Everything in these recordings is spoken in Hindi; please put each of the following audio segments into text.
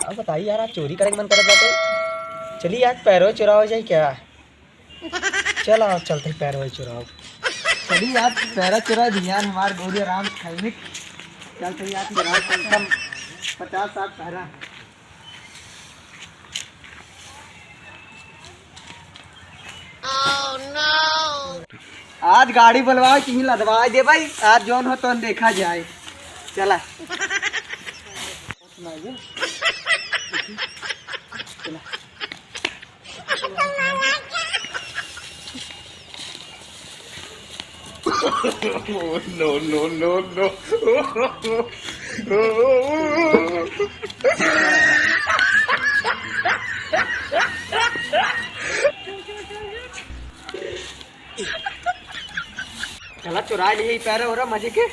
अब बताइए यार, आप चोरी करे मन करत बाटे। चलिए आज पैरो चुराओ जाए क्या। चलो आप चलते पैरो चुराओ। चलिए आज पैरा चुरा दिया हमारे गोरी आराम से खाई चलते यार चुरा कम से कम 50-60 पैरा। आज गाड़ी बुलवाओ कि लदवा दे भाई, आज जौन हो तो देखा जाए। चला no. चला चुरा लिए पैर हो रहा मजे के।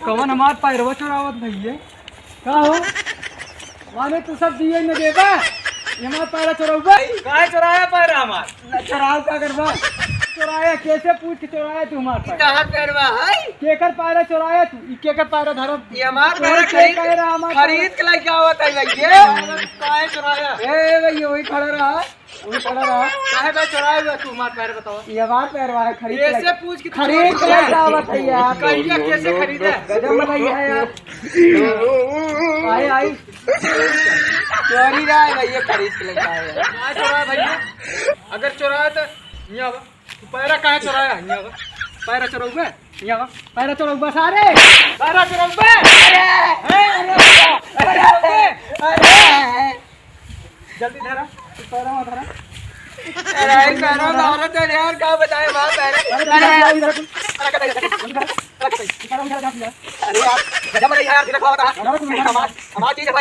कवन हमार पैरवा चुरावत भैया का हो माने तू सब दिए न देबा हमार पैरा चुराऊबा काहे चुराया पैरा हमार न चुराव का करबा चुराया कैसे पूछ के चुराया तू हमार पैरा कहां पैरवा है केकर पैरा चुराया तू ई केकर पैरा धरम ये हमार पैरा खरीद के लेके आवत है भैया काहे चुराया ए भैया वही खड़ा रहा काहे बे चुराया हुआ तू हमार पैर बताओ ये हमार पैरवा है खरीद कैसे पूछ के खरीद के लेके आवत है यार कहिया कैसे खरीदा गजब लगाई है यार आई चोरी रहा है भैया खरीद के लेके आया कहां चुराया भैया अगर चुराया तो यहां तू पैरा काहे चुराया यहां पैरा चुराऊबे यहां पैरा चुराऊबे सारे पैरा चुराऊबे अरे जल्दी धरा पैरा मत धरा अरे पैरा मारो तो यार क्या बताए मां पैरा अरे यार गजब नहीं है यार दिखा था हमारी चीज है